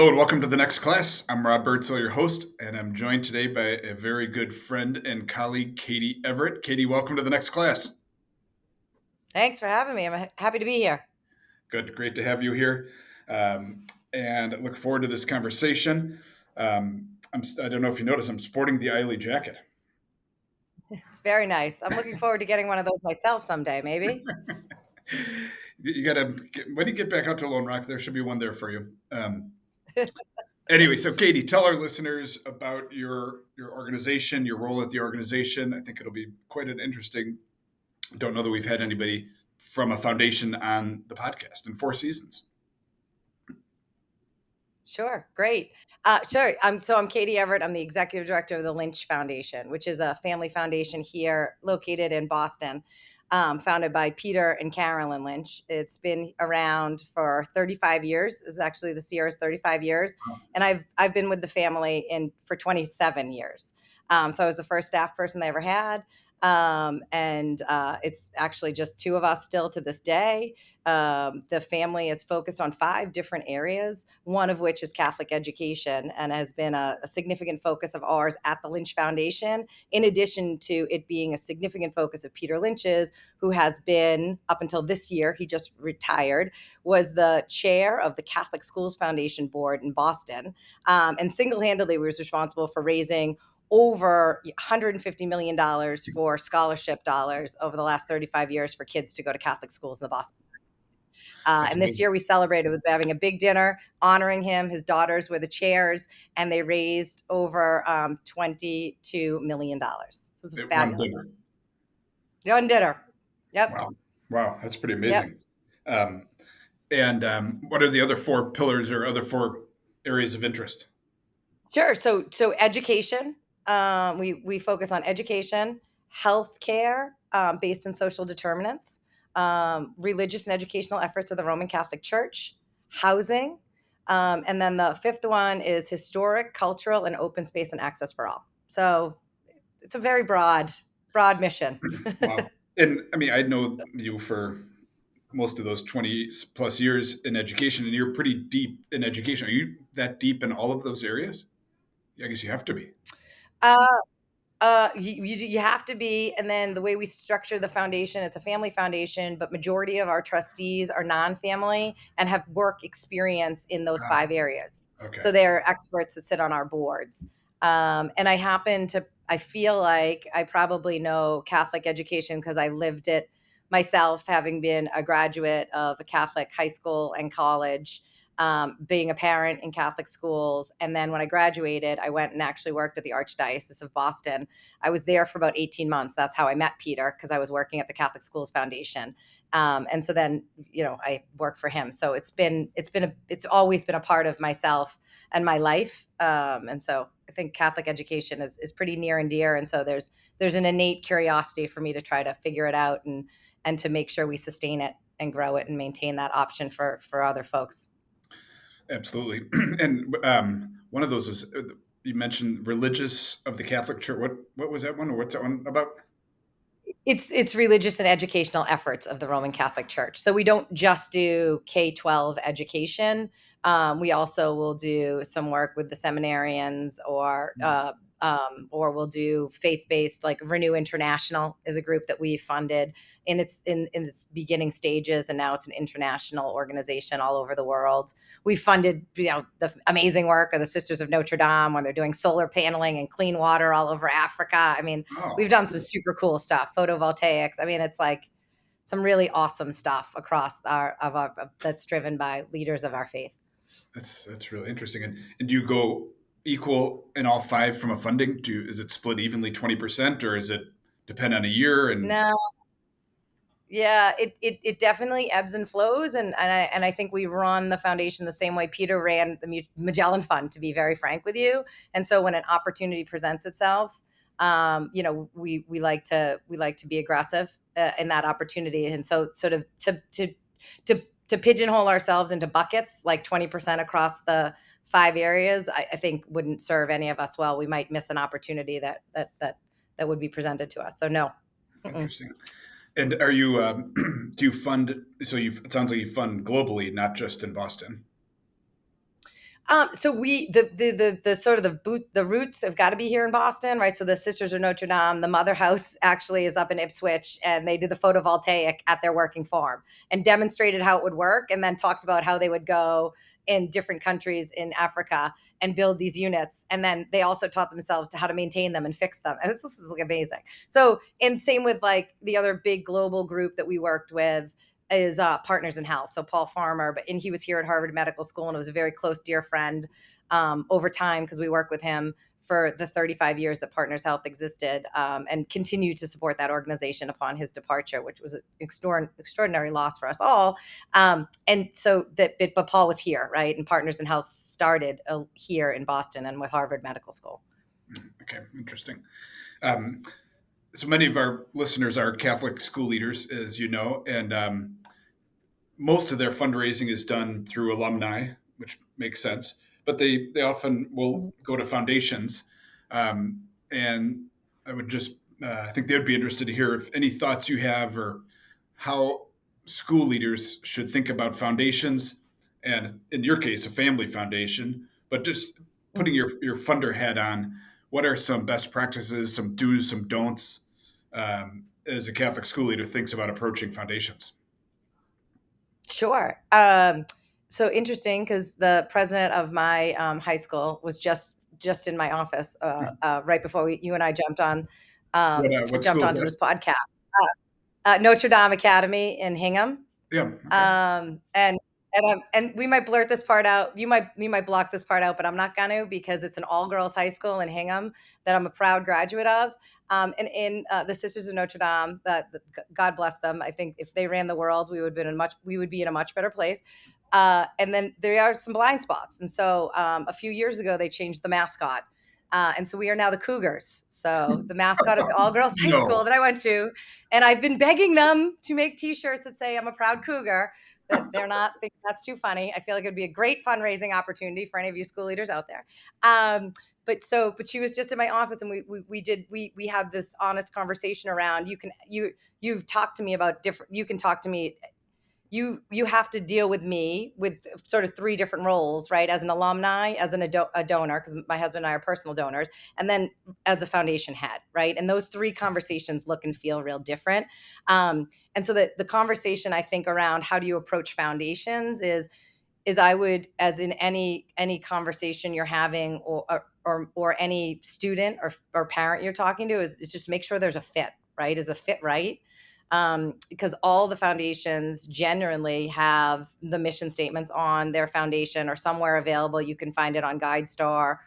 Hello and welcome to the next class. I'm Rob Birdsell, your host, and I'm joined today by a very good friend and colleague, Katie Everett. Katie, welcome to the next class. Thanks for having me. I'm happy to be here. Good, great to have you here, and look forward to this conversation. I don't know if you noticed, I'm sporting the Eiley jacket. It's very nice. I'm looking forward to getting one of those myself someday, maybe. You got to when you get back out to Lone Rock, there should be one there for you. Anyway, so Katie, tell our listeners about your organization, your role at the organization. I think it'll be quite an interesting. Don't know that we've had anybody from a foundation on the podcast in 4 seasons. Sure, great. Sure. I'm Katie Everett. I'm the executive director of the Lynch Foundation, which is a family foundation here located in Boston, founded by Peter and Carolyn Lynch. It's been around for 35 years. Is actually this year is 35 years, and I've been with the family for 27 years. So I was the first staff person they ever had. And it's actually just two of us still to this day. The family is focused on 5 different areas, one of which is Catholic education, and has been a significant focus of ours at the Lynch Foundation, in addition to it being a significant focus of Peter Lynch's, who has been, up until this year, he just retired, was the chair of the Catholic Schools Foundation Board in Boston, and single-handedly was responsible for raising over $150 million for scholarship dollars over the last 35 years for kids to go to Catholic schools in the Boston. That's And this amazing. year we celebrated with having a big dinner, honoring him. His daughters were the chairs, and they raised over $22 million. So it was One fabulous. dinner. One dinner. Yep. Wow, wow, that's pretty Yep. amazing. Um, and what are the other 4 pillars or other 4 areas of interest? Sure. So education. We focus on education, healthcare, based in social determinants, religious and educational efforts of the Roman Catholic Church, housing, and then the 5th one is historic, cultural, and open space and access for all. So it's a very broad mission. Wow. And I mean, I know you for most of those 20 plus years in education, and you're pretty deep in education. Are you that deep in all of those areas? Yeah, I guess you have to be. Uh, you have to be, and then the way we structure the foundation, it's a family foundation, but majority of our trustees are non-family and have work experience in those Ah, 5 areas. okay. So they're experts that sit on our boards. And I feel like I probably know Catholic education because I lived it myself, having been a graduate of a Catholic high school and college, being a parent in Catholic schools. And then when I graduated, I went and actually worked at the Archdiocese of Boston. I was there for about 18 months. That's how I met Peter, because I was working at the Catholic Schools Foundation. And so then, I worked for him. So it's always been a part of myself and my life. And so I think Catholic education is pretty near and dear. And so there's an innate curiosity for me to try to figure it out and to make sure we sustain it and grow it and maintain that option for other folks. Absolutely. And one of those was you mentioned religious of the Catholic Church. What was that one, or what's that one about? It's religious and educational efforts of the Roman Catholic Church. So we don't just do K-12 education. We also will do some work with the seminarians, or we'll do faith-based, like Renew International is a group that we funded in its beginning stages, and now it's an international organization all over the world. We funded, the amazing work of the Sisters of Notre Dame, when they're doing solar paneling and clean water all over Africa. I mean, Oh, we've done some super cool stuff, photovoltaics. I mean, it's like some really awesome stuff across that's driven by leaders of our faith. that's really interesting. And do you go equal in all 5 from a funding? Is it split evenly 20%, or is it depend on a year? And No, yeah, it definitely ebbs and flows, and I think we run the foundation the same way Peter ran the Magellan Fund, to be very frank with you. And so when an opportunity presents itself, we like to be aggressive in that opportunity, and so sort of to pigeonhole ourselves into buckets like 20% across the 5 areas, I think wouldn't serve any of us well. We might miss an opportunity that would be presented to us. So no. Mm-mm. interesting. And are you do you fund? So it sounds like you fund globally, not just in Boston. So we the sort of the roots have got to be here in Boston, right? So the Sisters of Notre Dame, the mother house actually is up in Ipswich, and they did the photovoltaic at their working farm and demonstrated how it would work, and then talked about how they would go in different countries in Africa and build these units, and then they also taught themselves to how to maintain them and fix them. This is like amazing. So, and same with like the other big global group that we worked with is Partners in Health. So Paul Farmer, and he was here at Harvard Medical School and was a very close, dear friend over time because we worked with him for the 35 years that Partners Health existed, and continued to support that organization upon his departure, which was an extraordinary loss for us all. And so but Paul was here, right? And Partners in Health started here in Boston and with Harvard Medical School. Okay, interesting. Um, so many of our listeners are Catholic school leaders, as you know, and most of their fundraising is done through alumni, which makes sense. But they often will go to foundations, and I would just I think they would be interested to hear if any thoughts you have or how school leaders should think about foundations, and in your case, a family foundation. But just putting your funder hat on, what are some best practices, some do's, some don'ts, as a Catholic school leader thinks about approaching foundations? Sure. So interesting because the president of my high school was just in my office right before you and I What jumped school is onto that? this podcast. Notre Dame Academy in Hingham. Yeah. Okay. Um, and and we might blurt this part out. You might block this part out, but I'm not gonna because it's an all girls high school in Hingham that I'm a proud graduate of. And in the Sisters of Notre Dame, God bless them. I think if they ran the world, we would be in a much better place. And then there are some blind spots. And so a few years ago, they changed the mascot. And so we are now the Cougars. So the mascot of the all girls high school No. that I went to, and I've been begging them to make T-shirts that say "I'm a proud Cougar." That they're not thinking that's too funny. I feel like it'd be a great fundraising opportunity for any of you school leaders out there. But she was just in my office, and we had this honest conversation around you've talked to me about different. You can talk to me. You have to deal with me with sort of three different roles, right? As an alumni, as a donor, because my husband and I are personal donors, and then as a foundation head, right? And those three conversations look and feel real different. And so the conversation I think around how do you approach foundations is I would, as in any conversation you're having or any student or parent you're talking to, is just make sure there's a fit, right? Is a fit right? Because all the foundations generally have the mission statements on their foundation or somewhere available. You can find it on GuideStar.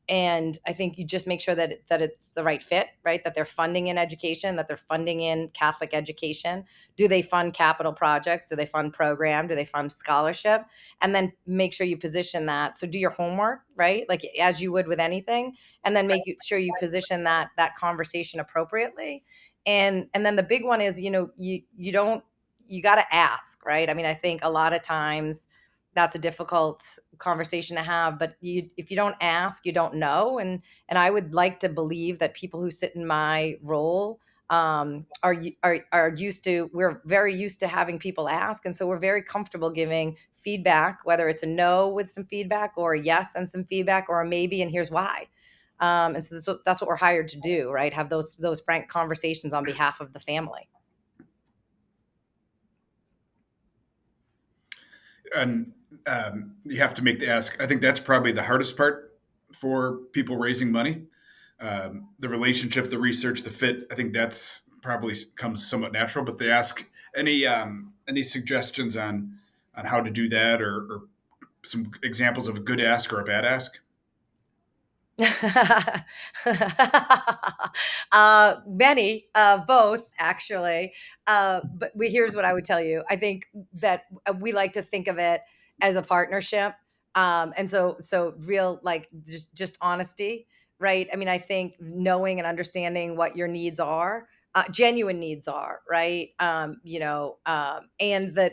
And I think you just make sure that it's the right fit, right? That they're funding in education, that they're funding in Catholic education. Do they fund capital projects? Do they fund program? Do they fund scholarship? And then make sure you position that. So do your homework, right? Like as you would with anything, and then sure you position that conversation appropriately. And then the big one is, you got to ask, right? I mean, I think a lot of times that's a difficult conversation to have, but if you don't ask, you don't know. And I would like to believe that people who sit in my role are used to, we're very used to having people ask. And so we're very comfortable giving feedback, whether it's a no with some feedback or a yes and some feedback or a maybe, and here's why. And so that's what we're hired to do, right? Have those frank conversations on behalf of the family. And you have to make the ask. I think that's probably the hardest part for people raising money. The relationship, the research, the fit. I think that's probably comes somewhat natural. But they ask any suggestions on how to do that, or some examples of a good ask or a bad ask. Many, both actually. But here's what I would tell you. I think that we like to think of it as a partnership. And so real, like just honesty, right? I mean, I think knowing and understanding what your needs are, genuine needs are, right? And the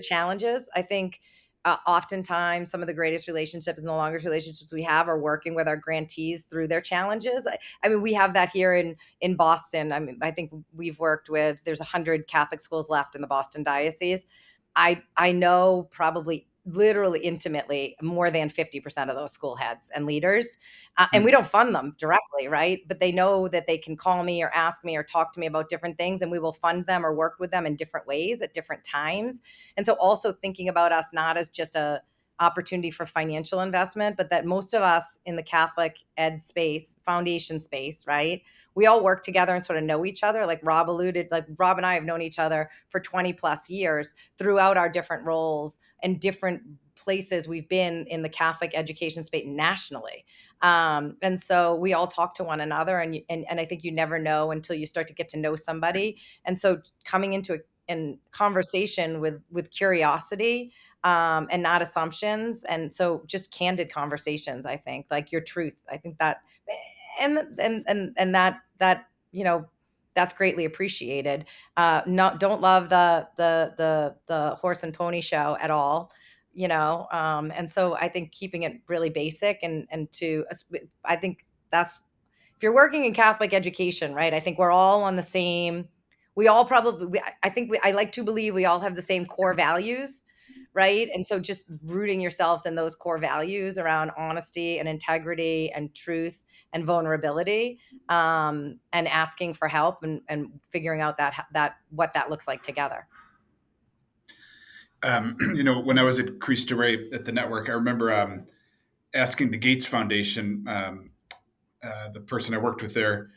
challenges, I think oftentimes some of the greatest relationships and the longest relationships we have are working with our grantees through their challenges. I mean, we have that here in Boston. I mean, I think we've worked with, there's 100 Catholic schools left in the Boston diocese. I know probably literally intimately more than 50% of those school heads and leaders. And we Mm. don't fund them directly, right? But they know that they can call me or ask me or talk to me about different things, and we will fund them or work with them in different ways at different times. And so also thinking about us not as just a opportunity for financial investment, but that most of us in the Catholic ed space, foundation space, right? We all work together and sort of know each other. Like Rob alluded, like Rob and I have known each other for 20 plus years throughout our different roles and different places we've been in the Catholic education space nationally. And so we all talk to one another, and I think you never know until you start to get to know somebody. And so coming into a conversation with curiosity, and not assumptions, and so just candid conversations. I think like your truth. I think that, and that that's greatly appreciated. Not don't love the horse and pony show at all, and so I think keeping it really basic, and to I think that's, if you're working in Catholic education, right? I think we're all on the same. We all probably. I think I like to believe we all have the same core values, right? And so just rooting yourselves in those core values around honesty and integrity and truth and vulnerability, and asking for help, and figuring out that what that looks like together. When I was at Cristo Rey at the network, I remember asking the Gates Foundation, the person I worked with there,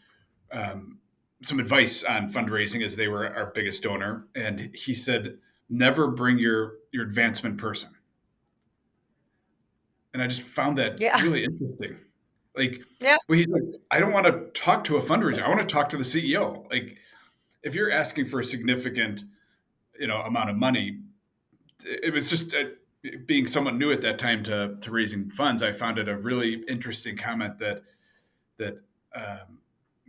um, some advice on fundraising as they were our biggest donor, and he said, "Never bring your advancement person." And I just found that Yeah. really interesting. Like, Yeah. well, he's like, "I don't want to talk to a fundraiser. I want to talk to the CEO." Like, if you're asking for a significant, amount of money, it was just being someone new at that time to raising funds. I found it a really interesting comment that um,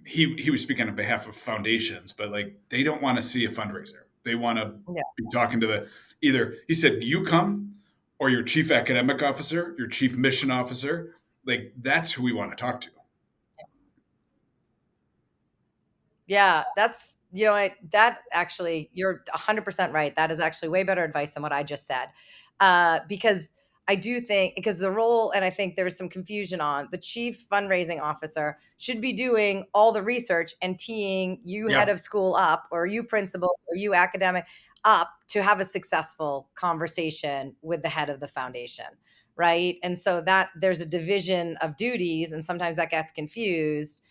he was speaking on behalf of foundations, but like they don't want to see a fundraiser. They want to Yeah. be talking to either he said you come or your chief academic officer, your chief mission officer. Like that's who we want to talk to. Yeah, that's, that actually, you're 100% right. That is actually way better advice than what I just said. Because I do think, because the role, and I think there was some confusion on the chief fundraising officer should be doing all the research and teeing you head Yeah. of school up, or you principal, or you academic up to have a successful conversation with the head of the foundation. Right. And so that there's a division of duties, and sometimes that gets confused.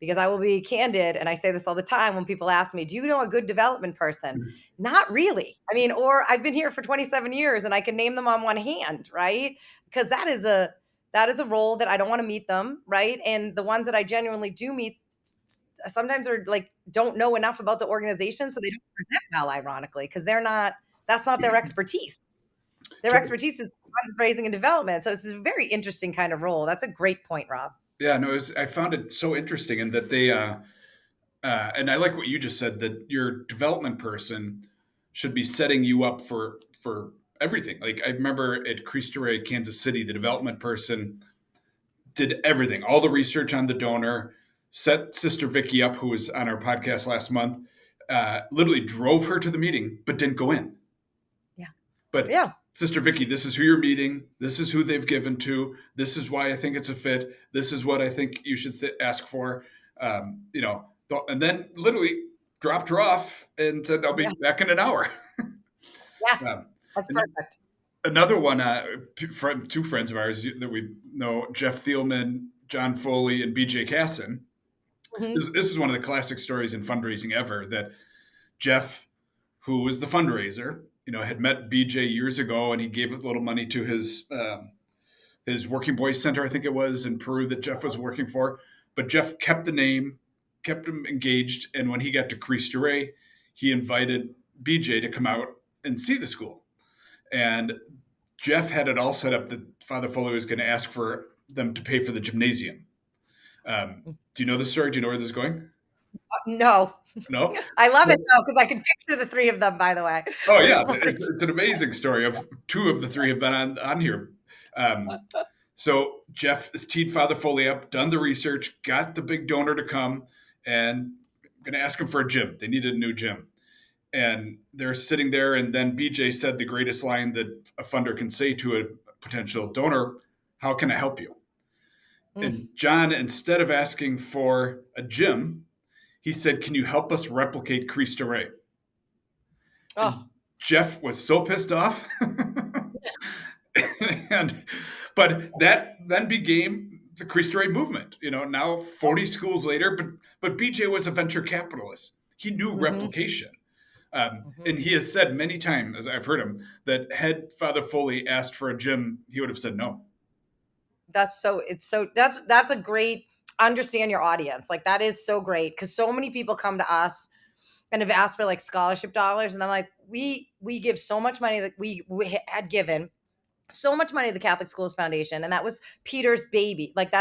Because I will be candid, and I say this all the time when people ask me, do you know a good development person? Not really. I mean, or I've been here for 27 years and I can name them on one hand, right? Because that is a role that I don't want to meet them, right? And the ones that I genuinely do meet sometimes are like don't know enough about the organization, so they don't present well, ironically, because that's not their expertise. Their expertise is fundraising and development. So it's a very interesting kind of role. That's a great point, Rob. Yeah, no, I found it so interesting, and that they, and I like what you just said, that your development person should be setting you up for everything. Like I remember at Cristo Rey, Kansas City, the development person did everything, all the research on the donor, set Sister Vicky up, who was on our podcast last month, literally drove her to the meeting, but didn't go in. Yeah. But Yeah. Sister Vicky, this is who you're meeting. This is who they've given to. This is why I think it's a fit. This is what I think you should ask for. And then literally dropped her off and said, "I'll be Yeah. back in an hour." Yeah. um, That's and perfect. another one, two friends of ours that we know, Jeff Thielman, John Foley, and BJ Casson. Mhm. This is one of the classic stories in fundraising ever, that Jeff, who was the fundraiser, had met BJ years ago, and he gave a little money to his working boys center, I think it was in Peru, that Jeff was working for. But Jeff kept the name, kept him engaged, and when he got to Cristo Rey, he invited BJ to come out and see the school. And Jeff had it all set up that Father Foley was going to ask for them to pay for the gymnasium. Do you know this story? Do you know where this is going? No. No? I love it Well, though, because I can picture the three of them, by the way. oh It's yeah, funny. it's an amazing story. Of two of the three have been on here. So Jeff has teed Father Foley up, done the research, got the big donor to come, and I'm going to ask him for a gym. They needed a new gym, And they're sitting there, and then BJ said the greatest line that a funder can say to a potential donor: "How can I help you?" Mm. And John, instead of asking for a gym, he said, "Can you help us replicate Cristo Rey?" Oh. And Jeff was so pissed off. and but that then became the Cristo Rey movement. Now 40 schools later, but BJ was a venture capitalist. He knew Hmm. replication. Hmm. And he has said many times, as I've heard him, that had Father Foley asked for a gym, he would have said no. That's a great, understand your audience. Like, that is so great, because so many people come to us and have asked for like scholarship dollars, and I'm like, we give so much money, that we had given so much money to the Catholic Schools Foundation, and that was Peter's baby. Like,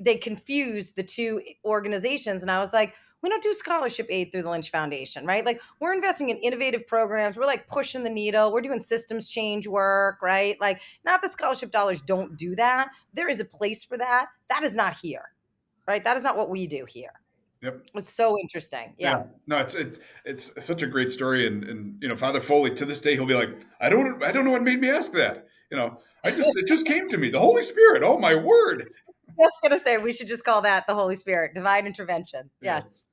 they confused the two organizations, and I was like, we don't do scholarship aid through the Lynch Foundation, right? Like, we're investing in innovative programs. We're like pushing the needle. We're doing systems change work, right? Like, not that scholarship dollars don't do that. There is a place for that. That is not here, right? That is not what we do here. Yep. It's so interesting. Yeah. Yeah. No, it's such a great story, and Father Foley, to this day, he'll be like, I don't know what made me ask that. It just came to me, the Holy Spirit. Oh my word. Just gonna say, we should just call that the Holy Spirit, divine intervention. Yeah. Yes.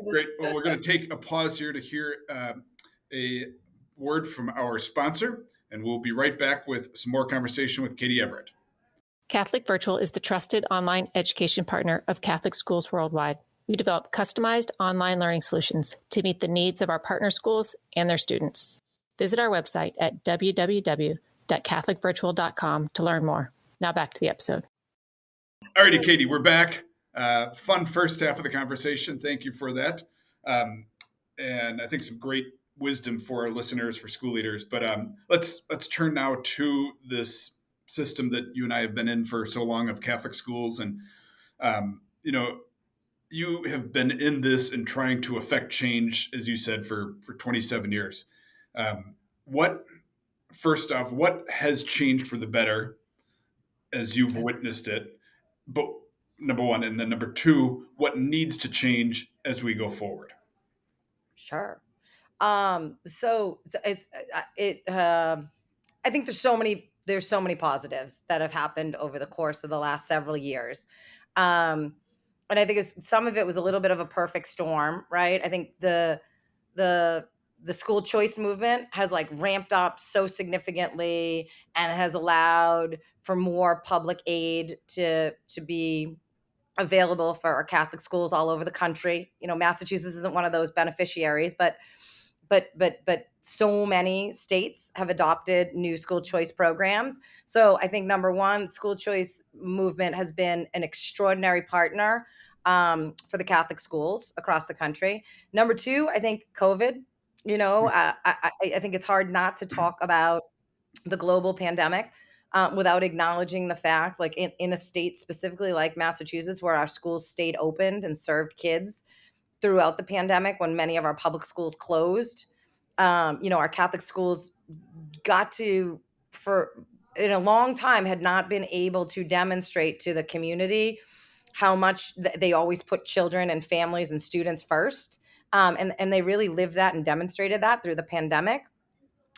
Great. Well, we're going to take a pause here to hear a word from our sponsor, and we'll be right back with some more conversation with Katie Everett. Catholic Virtual is the trusted online education partner of Catholic schools worldwide. We develop customized online learning solutions to meet the needs of our partner schools and their students. Visit our website at www.catholicvirtual.com to learn more. Now back to the episode. All righty, Katie, we're back. Fun first half of the conversation. Thank you for that. And I think some great wisdom for our listeners, for school leaders. But let's turn now to this system that you and I have been in for so long, of Catholic schools. And, you have been in this and trying to affect change, as you said, for 27 years. What, first off, what has changed for the better as you've witnessed it? But number one, and then number two, what needs to change as we go forward? Sure. So I think there's so many positives that have happened over the course of the last several years. And I think some of it was a little bit of a perfect storm, right? I think the the school choice movement has like ramped up so significantly, and has allowed for more public aid to be available for our Catholic schools all over the country. Massachusetts isn't one of those beneficiaries, but so many states have adopted new school choice programs. So I think, number one, school choice movement has been an extraordinary partner for the Catholic schools across the country. Number two, I think COVID. I think it's hard not to talk about the global pandemic without acknowledging the fact, like in a state specifically like Massachusetts, where our schools stayed opened and served kids throughout the pandemic when many of our public schools closed. Our Catholic schools got to, for in a long time, had not been able to demonstrate to the community how much they always put children and families and students first. And they really lived that and demonstrated that through the pandemic.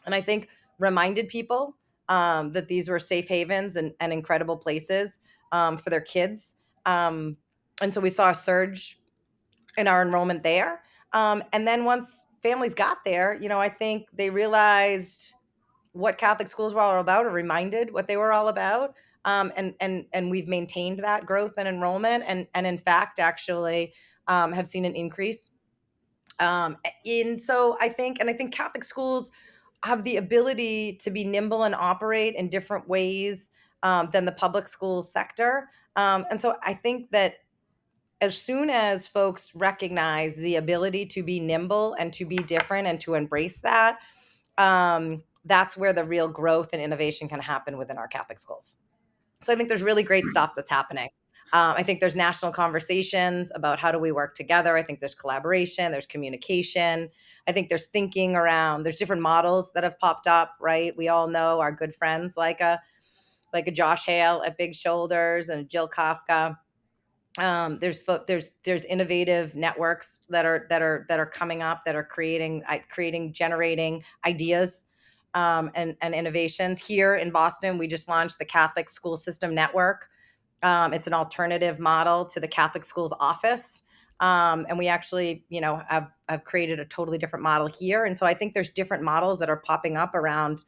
And I think reminded people that these were safe havens and incredible places for their kids. And so we saw a surge in our enrollment there. And then once families got there, I think they realized what Catholic schools were all about, or reminded what they were all about. And we've maintained that growth and enrollment, and in fact, actually have seen an increase. I think Catholic schools have the ability to be nimble and operate in different ways than the public school sector. And so I think that as soon as folks recognize the ability to be nimble and to be different and to embrace that, that's where the real growth and innovation can happen within our Catholic schools. So I think there's really great stuff that's happening. I think there's national conversations about how do we work together. I think there's collaboration, there's communication. I think there's thinking around, there's different models that have popped up, right? We all know our good friends like a Josh Hale at Big Shoulders and Jill Kafka There's innovative networks that are coming up, that are generating ideas, and innovations. Here in Boston, we just launched the Catholic School System Network. It's an alternative model to the Catholic Schools Office. And we actually, have created a totally different model here. And so I think there's different models that are popping up around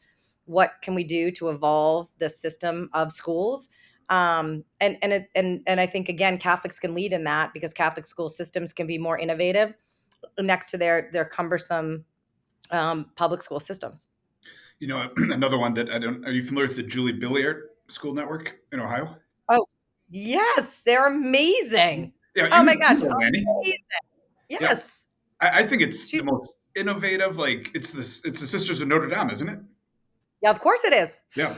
what can we do to evolve the system of schools. And I think, again, Catholics can lead in that, because Catholic school systems can be more innovative next to their cumbersome public school systems. Another one that I don't. Are you familiar with the Julie Billiard School Network in Ohio? Oh, yes, they're amazing. Yeah, Oh my you gosh, know Lanny. amazing. Yeah, Yes. I think it's the She's most innovative. Like it's the Sisters of Notre Dame, isn't it? Yeah, of course it is. Yeah,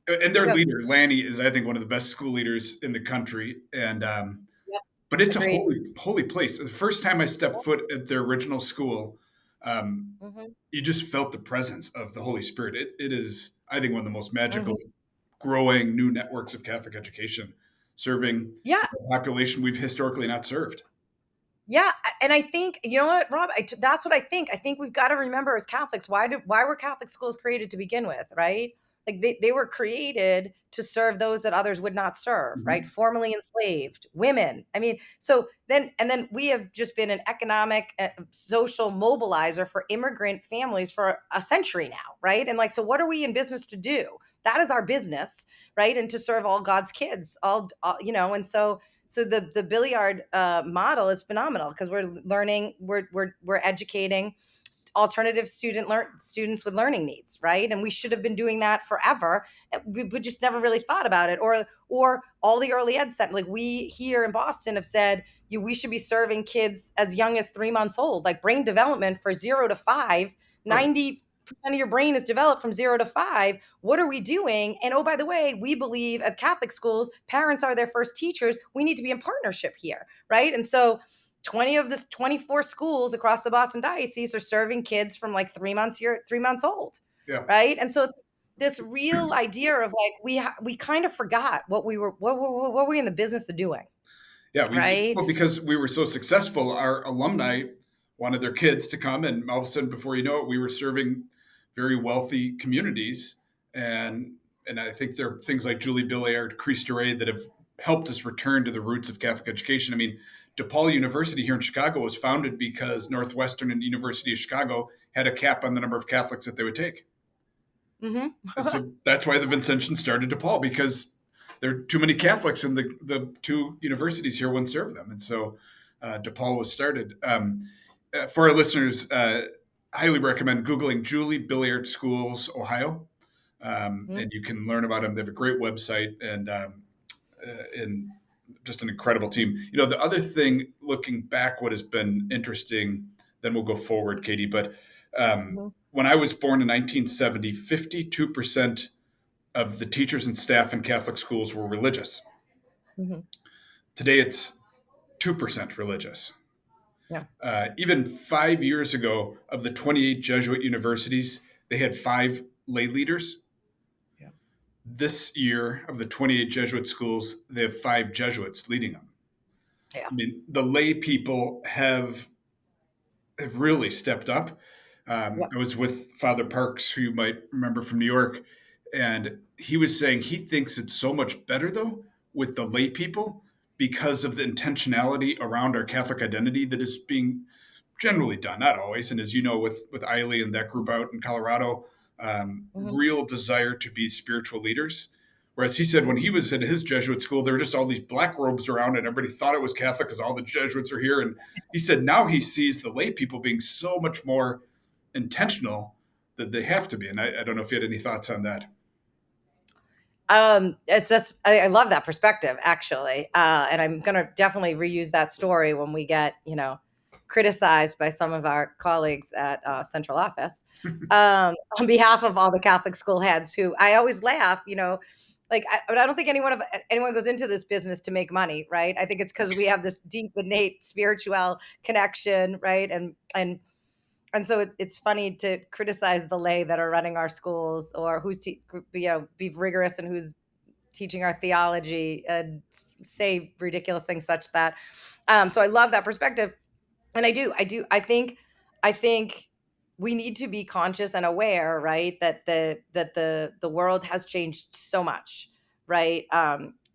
and their Yep, leader Lanny is, I think, one of the best school leaders in the country. And yep, but it's a agreed. holy place. The first time I stepped foot at their original school, Mhm, you just felt the presence of the Holy Spirit. It is, I think, one of the most magical mhm. growing new networks of Catholic education, serving Yeah, a population we've historically not served. yeah, and I think, you know what, Rob, that's what I think. I think we've got to remember, as Catholics, why were Catholic schools created to begin with, right? Like they were created to serve those that others would not serve, right? Mhm. Formerly enslaved women. I mean, so then we have just been an economic, social mobilizer for immigrant families for a century now, right? And like, so what are we in business to do? That is our business, right? And to serve all God's kids, and so the Billiard model is phenomenal, because we're educating alternative students with learning needs, right? And we should have been doing that forever. We just never really thought about it. Or all the early ed center, like we here in Boston have said, we should be serving kids as young as 3 months old. Like brain development for 0 to 5, Oh, 90% of your brain is developed from 0 to 5. What are we doing? And oh, by the way, we believe at Catholic schools, parents are their first teachers. We need to be in partnership here, right? And so 20 of this 24 schools across the Boston Diocese are serving kids from like 3 months old, yeah. right? And so it's this real idea of like we kind of forgot what were we in the business of doing, Yeah, right? because we were so successful, our alumni wanted their kids to come, and all of a sudden, before you know it, we were serving very wealthy communities, and I think there are things like Julie Billiard, Christ Rey that have helped us return to the roots of Catholic education. I mean, DePaul University here in Chicago was founded because Northwestern and University of Chicago had a cap on the number of Catholics that they would take. Hmm. And so that's why the Vincentians started DePaul, because there are too many Catholics, and the two universities here wouldn't serve them. And so DePaul was started. For our listeners, highly recommend Googling Julie Billiard Schools, Ohio. And you can learn about them. They have a great website, and just an incredible team. The other thing, looking back, what has been interesting, then we'll go forward, Katie. But when I was born in 1970, 52% of the teachers and staff in Catholic schools were religious. Hmm. Today, it's 2% religious. Yeah. Even 5 years ago, of the 28 Jesuit universities, they had 5 lay leaders. Yeah. This year, of the 28 Jesuit schools, they have 5 Jesuits leading them. Yeah. I mean, the lay people have really stepped up. Yeah. I was with Father Parks, who you might remember from New York, and he was saying he thinks it's so much better, though, with the lay people, because of the intentionality around our Catholic identity that is being generally done, not always. And as you know, with Eiley and that group out in Colorado, Hmm. real desire to be spiritual leaders. Whereas he said when Hmm. he was at his Jesuit school, there were just all these black robes around, and everybody thought it was Catholic because all the Jesuits are here. And he said now he sees the lay people being so much more intentional that they have to be. And I don't know if you had any thoughts on that. I love that perspective, actually, and I'm gonna definitely reuse that story when we get criticized by some of our colleagues at central office, on behalf of all the Catholic school heads, who I always laugh, like but I don't think anyone goes into this business to make money, right? I think it's because we have this deep innate spiritual connection, right? And so it's funny to criticize the lay that are running our schools, or be rigorous and who's teaching our theology, say ridiculous things such that. So I love that perspective. And I think we need to be conscious and aware, right, that the world has changed so much, right?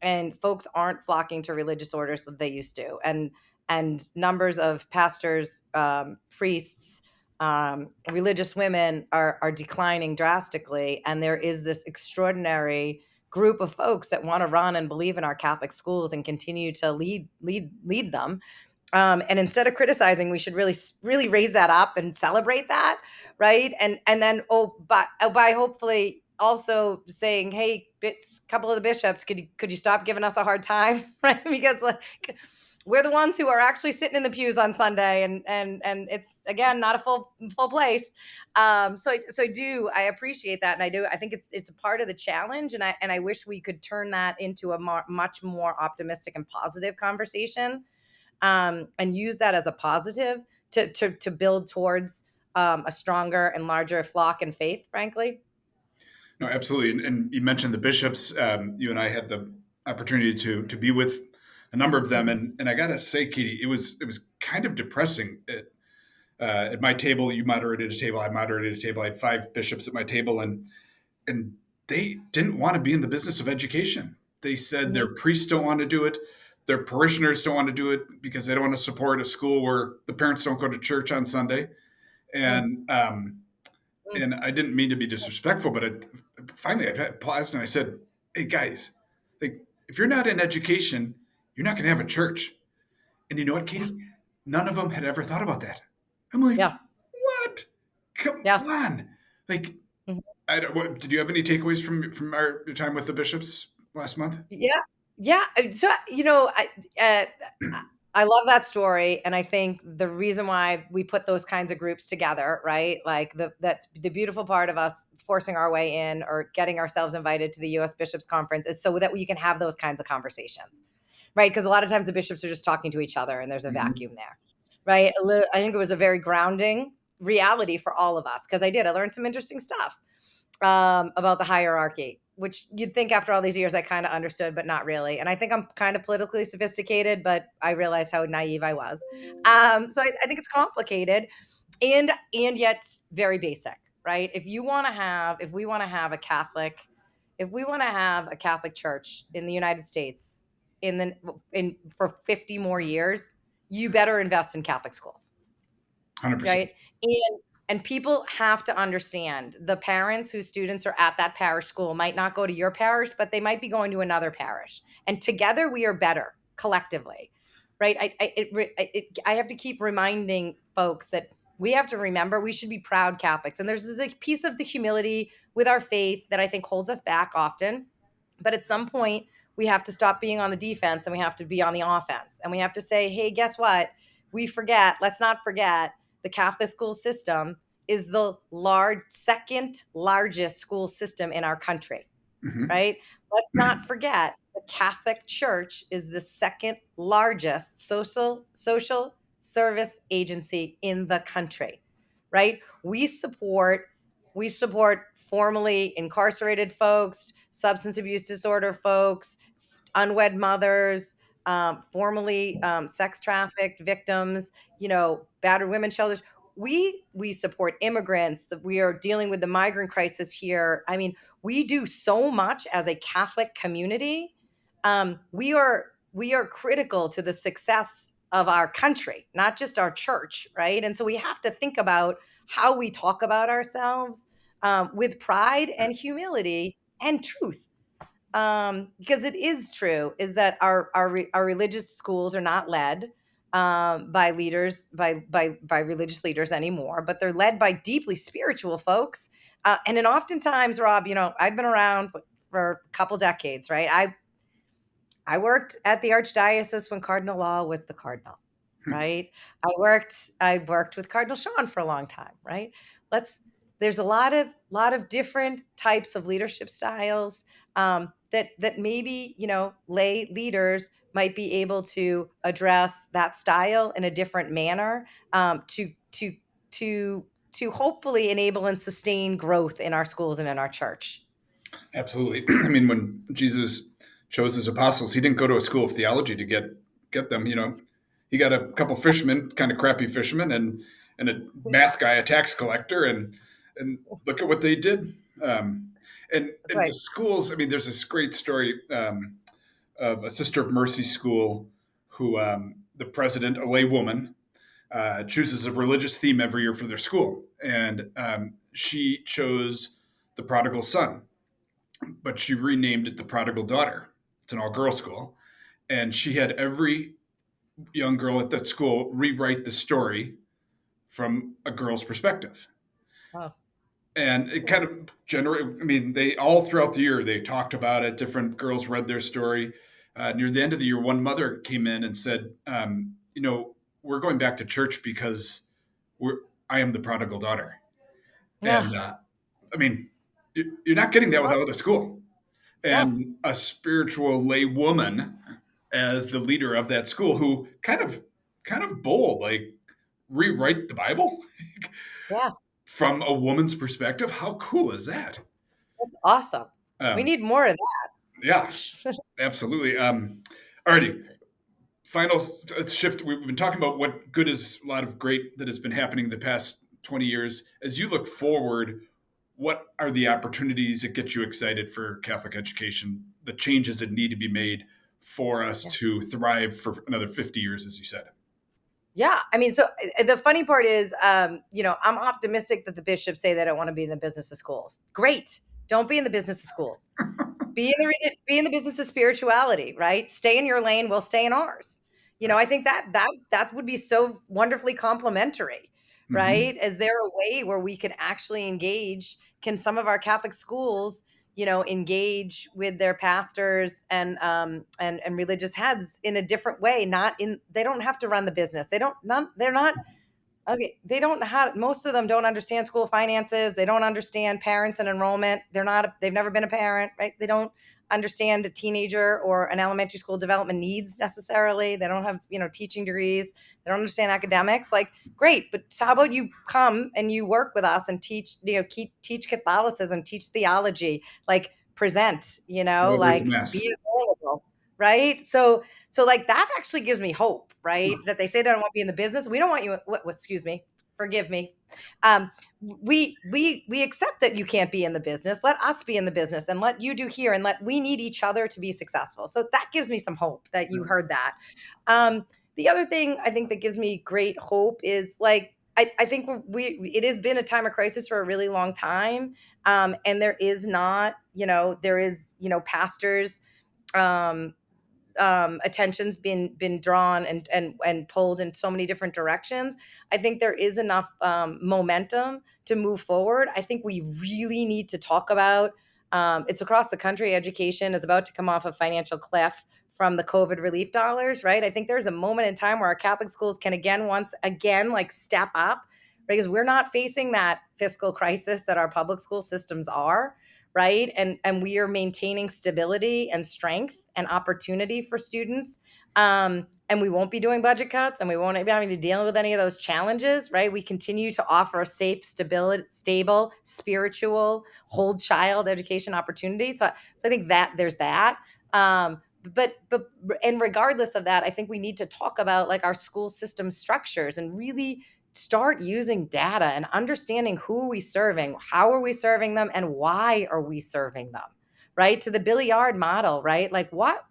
And folks aren't flocking to religious orders that they used to, and numbers of pastors, priests, religious women are declining drastically, and there is this extraordinary group of folks that want to run and believe in our Catholic schools and continue to lead them. And instead of criticizing, we should really raise that up and celebrate that, right? And then by hopefully also saying, hey, couple of the bishops, could you stop giving us a hard time, right? Because like we're the ones who are actually sitting in the pews on Sunday, and it's again not a full place. So I appreciate that, and I think it's a part of the challenge, and I wish we could turn that into a much more optimistic and positive conversation, and use that as a positive to build towards a stronger and larger flock and faith, frankly. No, absolutely. And you mentioned the bishops. You and I had the opportunity to be with a number of them, and I gotta say, Katie, it was kind of depressing. At my table, you moderated a table, I moderated a table. I had 5 bishops at my table, and they didn't want to be in the business of education. They said their priests don't want to do it, their parishioners don't want to do it because they don't want to support a school where the parents don't go to church on Sunday. And and I didn't mean to be disrespectful, but finally I paused and I said, "Hey guys, like if you're not in education, you're not going to have a church." And you know what, Katie? None of them had ever thought about that. I'm like, Yeah. "What? Come Yeah. on!" Like, Mhm. did you have any takeaways from your time with the bishops last month? Yeah. Yeah. So, I love that story. And I think the reason why we put those kinds of groups together, right? Like that's the beautiful part of us forcing our way in or getting ourselves invited to the US Bishops Conference is so that we can have those kinds of conversations, right? Because a lot of times the bishops are just talking to each other and there's a Mm-hmm. vacuum there, right? I think it was a very grounding reality for all of us because I learned some interesting stuff about the hierarchy, which you'd think after all these years I kind of understood, but not really. And I think I'm kind of politically sophisticated, but I realized how naive I was. So I think it's complicated and yet very basic, right? If we want to have a Catholic Church in the United States in for 50 more years, you better invest in Catholic schools, 100%. right? And people have to understand the parents whose students are at that parish school might not go to your parish, but they might be going to another parish. And together we are better collectively, right? I have to keep reminding folks that we have to remember we should be proud Catholics. And there's the piece of the humility with our faith that I think holds us back often. But at some point, we have to stop being on the defense and we have to be on the offense. And we have to say, hey, guess what? Let's not forget the Catholic school system is the second largest school system in our country, Mm-hmm. right? Let's not forget the Catholic Church is the second largest social service agency in the country, right? We support formerly incarcerated folks, substance abuse disorder folks, unwed mothers, formerly sex trafficked victims, battered women shelters. We support immigrants. That we are dealing with the migrant crisis here. I mean, we do so much as a Catholic community. We are critical to the success of our country, not just our church, right? And so we have to think about how we talk about ourselves with pride and humility and truth, because it is true is that our religious schools are not led by leaders by religious leaders anymore, but they're led by deeply spiritual folks. And then oftentimes, Rob, I've been around for a couple decades, right? I worked at the Archdiocese when Cardinal Law was the cardinal, right? I worked with Cardinal Sean for a long time, right? Let's There's a lot of different types of leadership styles, that maybe lay leaders might be able to address that style in a different manner, to hopefully enable and sustain growth in our schools and in our church. Absolutely. I mean, when Jesus chose his apostles, he didn't go to a school of theology to get them. He got a couple fishermen, kind of crappy fishermen, and a math guy, a tax collector, and look at what they did. That's And the right. schools. I mean, there's this great story of a Sister of Mercy school who the president, a lay woman, chooses a religious theme every year for their school, and she chose the prodigal son, but she renamed it the Prodigal Daughter. It's an all girl school. And she had every young girl at that school rewrite the story from a girl's perspective. Oh, And it kind of generated, I mean, they all throughout the year, they talked about it. Different girls read their story. Near the end of the year, one mother came in and said, we're going back to church because I am the prodigal daughter. yeah. And I mean, you're not getting that without a school. No. And a spiritual lay woman as the leader of that school who kind of bold, like rewrite the Bible Yeah. from a woman's perspective. How cool is that? That's awesome. We Um, need more of yeah, that. absolutely. Alrighty, final. Let's shift. We've been talking about what good is a lot of great that has been happening the past 20 years. As you look forward, what are the opportunities that get you excited for Catholic education? The changes that need to be made for us Yeah. to thrive for another 50 years, as you said. Yeah. I mean, so the funny part is, I'm optimistic that the bishops say they don't want to be in the business of schools. Great. Don't be in the business of schools. Be in the business of spirituality, right? Stay in your lane, we'll stay in ours. I think that would be so wonderfully complementary, Mm-hmm. right? Is there a way where we can actually engage? Can some of our Catholic schools, engage with their pastors and religious heads in a different way? They don't have to run the business. They're not. Okay, they don't have most of them don't understand school finances. They don't understand parents and enrollment. They've never been a parent, right? They don't understand a teenager or an elementary school development needs necessarily. They don't have, teaching degrees. They don't understand academics. Like, great, but so how about you come and you work with us and teach, teach Catholicism, teach theology, like present, Celebrate the like mass. be available, right? So like that actually gives me hope, right? That they say they don't want to be in the business. We don't want you. Excuse me. Forgive me. We accept that you can't be in the business. Let us be in the business and let you do here, and we need each other to be successful. So that gives me some hope that you heard that. The other thing I think that gives me great hope is like I think it has been a time of crisis for a really long time, and there is not, pastors. Um, Attention's been drawn and pulled in so many different directions. I think there is enough momentum to move forward. I think we really need to talk about it's across the country. Education is about to come off a financial cliff from the COVID relief dollars, right? I think there's a moment in time where our Catholic schools can once again like step up because we're not facing that fiscal crisis that our public school systems are, right? And we are maintaining stability and strength and opportunity for students. And we won't be doing budget cuts and we won't be having to deal with any of those challenges, right? We continue to offer a safe, stable, spiritual, whole child education opportunity. So I think that there's that. But and regardless of that, I think we need to talk about like our school system structures and really start using data and understanding who are we serving, how are we serving them, and why are we serving them, right? To the Billiard model, right? Like what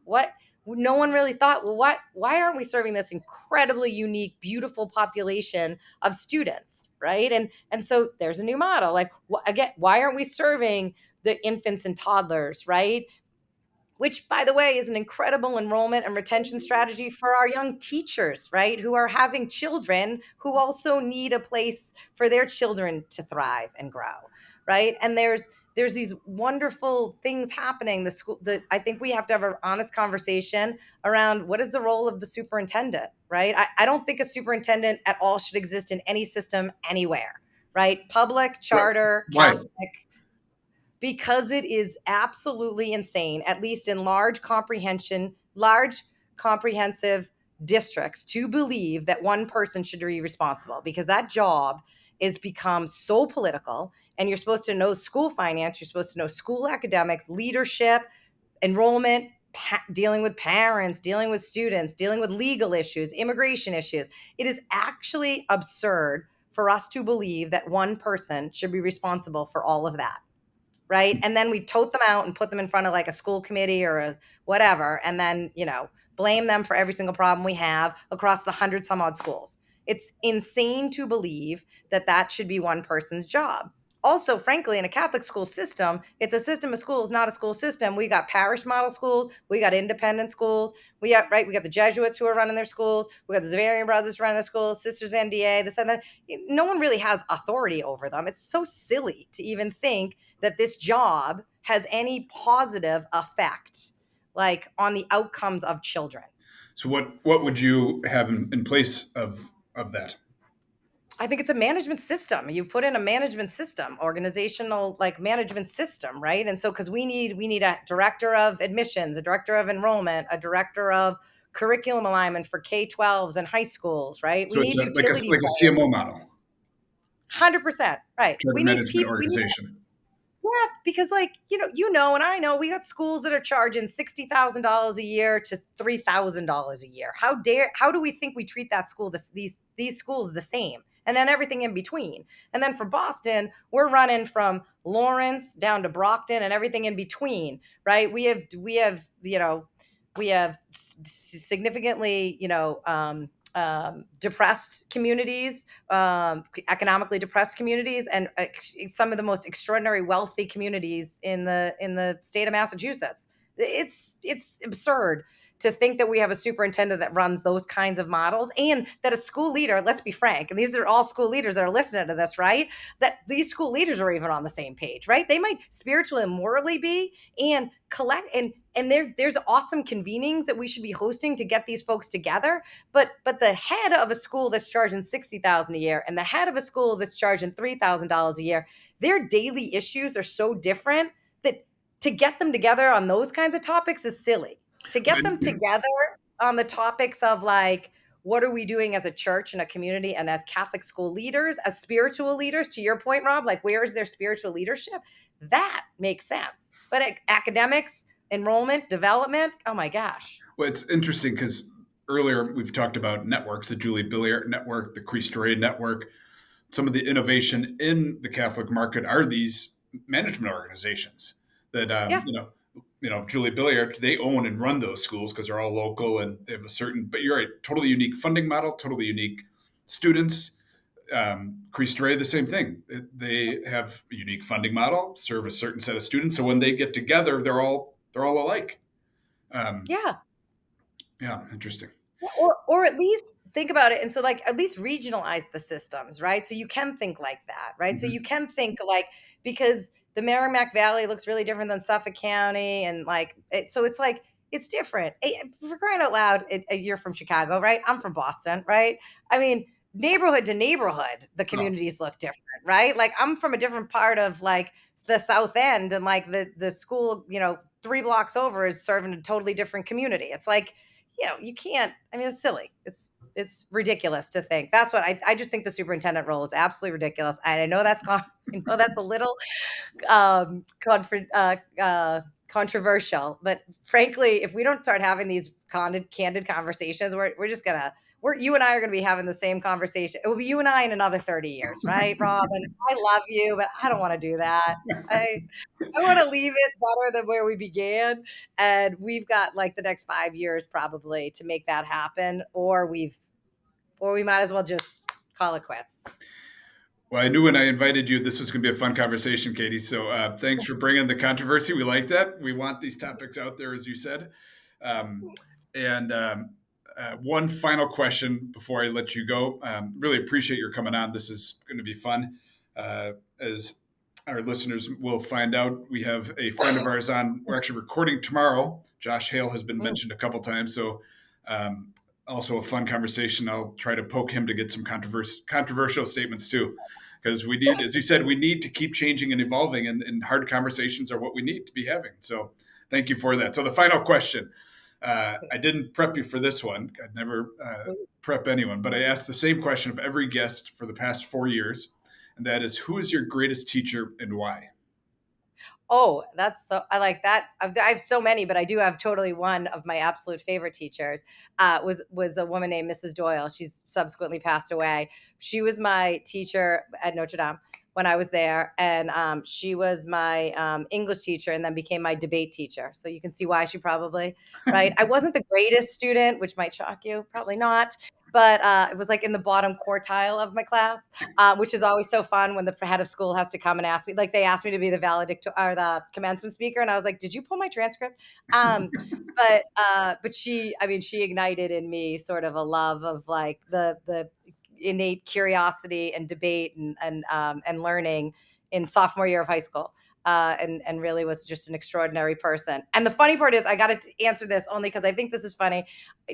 no one really thought, well, why aren't we serving this incredibly unique, beautiful population of students, right? And so there's a new model. Like again, why aren't we serving the infants and toddlers, right? Which, by the way, is an incredible enrollment and retention strategy for our young teachers, right? Who are having children who also need a place for their children to thrive and grow, right? And there's these wonderful things happening. I think we have to have an honest conversation around what is the role of the superintendent, right? I don't think a superintendent at all should exist in any system anywhere, right? Public, charter, Why? Catholic, because it is absolutely insane, at least in large comprehensive districts, to believe that one person should be responsible because that job is become so political, and you're supposed to know school finance, you're supposed to know school academics, leadership, enrollment, dealing with parents, dealing with students, dealing with legal issues, immigration issues. It is actually absurd for us to believe that one person should be responsible for all of that. Right. And then we tote them out and put them in front of like a school committee or a whatever. And then, blame them for every single problem we have across the 100 some odd schools. It's insane to believe that that should be one person's job. Also, frankly, in a Catholic school system, it's a system of schools, not a school system. We got parish model schools. We got independent schools. We got the Jesuits who are running their schools. We got the Zavarian brothers running their schools, Sisters NDA, this and that. No one really has authority over them. It's so silly to even think that this job has any positive effect, like on the outcomes of children. So what would you have in place of that? I think it's a management system. You put in a management system, organizational like management system, right? And so because we need a director of admissions, a director of enrollment, a director of curriculum alignment for K-12s and high schools, right? So We it's need utility like a CMO model. 100%, right? Charter We need management people. organization. Yeah, because and I know we got schools that are charging $60,000 a year to $3,000 a year. How do we think we treat that school, these schools the same? And then everything in between. And then for Boston, we're running from Lawrence down to Brockton and everything in between, right? We have significantly, depressed communities, economically depressed communities, and some of the most extraordinary wealthy communities in the state of Massachusetts. It's absurd to think that we have a superintendent that runs those kinds of models, and that a school leader, let's be frank, and these are all school leaders that are listening to this, right? That these school leaders are even on the same page, right? They might spiritually and morally be, and collect, and there's awesome convenings that we should be hosting to get these folks together. But the head of a school that's charging $60,000 a year and the head of a school that's charging $3,000 a year, their daily issues are so different that to get them together on those kinds of topics is silly. To get them together on the topics of like, what are we doing as a church and a community and as Catholic school leaders, as spiritual leaders, to your point, Rob, like where is their spiritual leadership? That makes sense. But academics, enrollment, development, oh my gosh. Well, it's interesting because earlier we've talked about networks, the Julie Billiard Network, the Christ-Ray Network. Some of the innovation in the Catholic market are these management organizations that, Julie Billiard, they own and run those schools because they're all local and they have a certain, but you're right, totally unique funding model, totally unique students. Christ-Ray, the same thing. They have a unique funding model, serve a certain set of students. So when they get together, they're all alike. Yeah, interesting. Or at least think about it. And so like at least regionalize the systems, right? So you can think like that, right? Mm-hmm. So you can think like, because the Merrimack Valley looks really different than Suffolk County. And like, so it's like, it's different. For crying out loud, you're from Chicago, right? I'm from Boston, right? I mean, neighborhood to neighborhood, the communities look different, right? Like I'm from a different part of like the South End, and like the school, 3 blocks over is serving a totally different community. It's like, you can't, it's silly. It's ridiculous to think. That's what I just think the superintendent role is absolutely ridiculous. And I know that's a little controversial, but frankly, if we don't start having these candid conversations, you and I are going to be having the same conversation. It will be you and I in another 30 years, right, Rob? And I love you, but I don't want to do that. I want to leave it better than where we began. And we've got like the next 5 years probably to make that happen, or we might as well just call it quits. Well, I knew when I invited you, this was going to be a fun conversation, Katie. So thanks for bringing the controversy. We like that. We want these topics out there, as you said. One final question before I let you go. Really appreciate your coming on. This is going to be fun. As our listeners will find out, we have a friend of ours on. We're actually recording tomorrow. Josh Hale has been mentioned a couple times. So also a fun conversation. I'll try to poke him to get some controversial statements too. Because we need, as you said, we need to keep changing and evolving, and hard conversations are what we need to be having. So thank you for that. So the final question. I didn't prep you for this one. I'd never prep anyone, but I asked the same question of every guest for the past 4 years. and that is, who is your greatest teacher and why? Oh, that's so, I like that. I have so many, but I do have totally one of my absolute favorite teachers. Was a woman named Mrs. Doyle. She's subsequently passed away. She was my teacher at Notre Dame when I was there, and she was my English teacher, and then became my debate teacher. So you can see why she probably, right. I wasn't the greatest student, which might shock you, probably not. But it was like in the bottom quartile of my class, which is always so fun when the head of school has to come and ask me. Like they asked me to be the valedictorian or the commencement speaker, and I was like, "Did you pull my transcript?" Um, but she, I mean, she ignited in me sort of a love of like the innate curiosity and debate and learning in sophomore year of high school. And really was just an extraordinary person. And the funny part is, I got to answer this only because I think this is funny.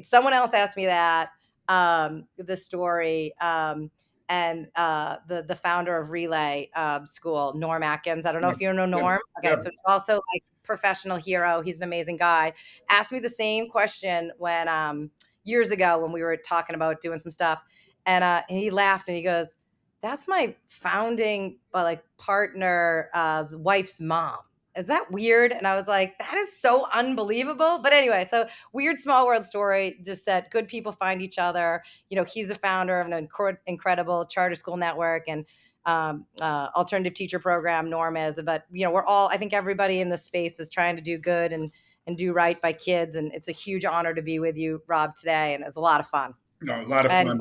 Someone else asked me that the story, and the founder of Relay School, Norm Atkins. I don't know if you know Yep. Norm. Okay, Yep. so also like professional hero. He's an amazing guy. Asked me the same question when years ago when we were talking about doing some stuff, and he laughed and he goes, "That's my founding like partner's wife's mom. Is that weird?" And I was like, "That is so unbelievable." But anyway, so weird small world story. Just that good people find each other. You know, he's a founder of an incredible charter school network and alternative teacher program. Norm is, but you know, we're all. I think everybody in this space is trying to do good and do right by kids. And it's a huge honor to be with you, Rob, today. And it's a lot of fun. No, a lot of And fun.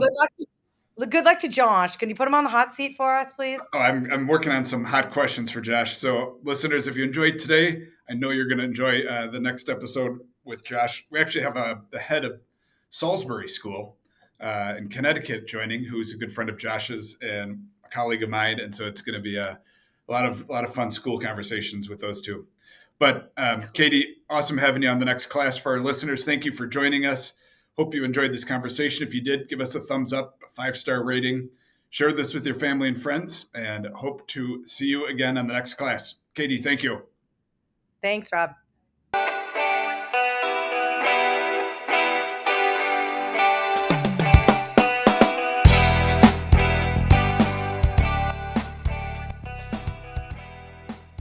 good luck to Josh. Can you put him on the hot seat for us, please? Oh, I'm working on some hot questions for Josh. So, listeners, if you enjoyed today, I know you're going to enjoy the next episode with Josh. We actually have the head of Salisbury School in Connecticut joining, who's a good friend of Josh's and a colleague of mine, and so it's going to be a lot of fun school conversations with those two. But Katie, awesome having you on the next class. For our listeners, thank you for joining us. Hope you enjoyed this conversation. If you did, give us a thumbs up, a 5-star rating. Share this with your family and friends, and hope to see you again on the next class. Katie, thank you. Thanks, Rob.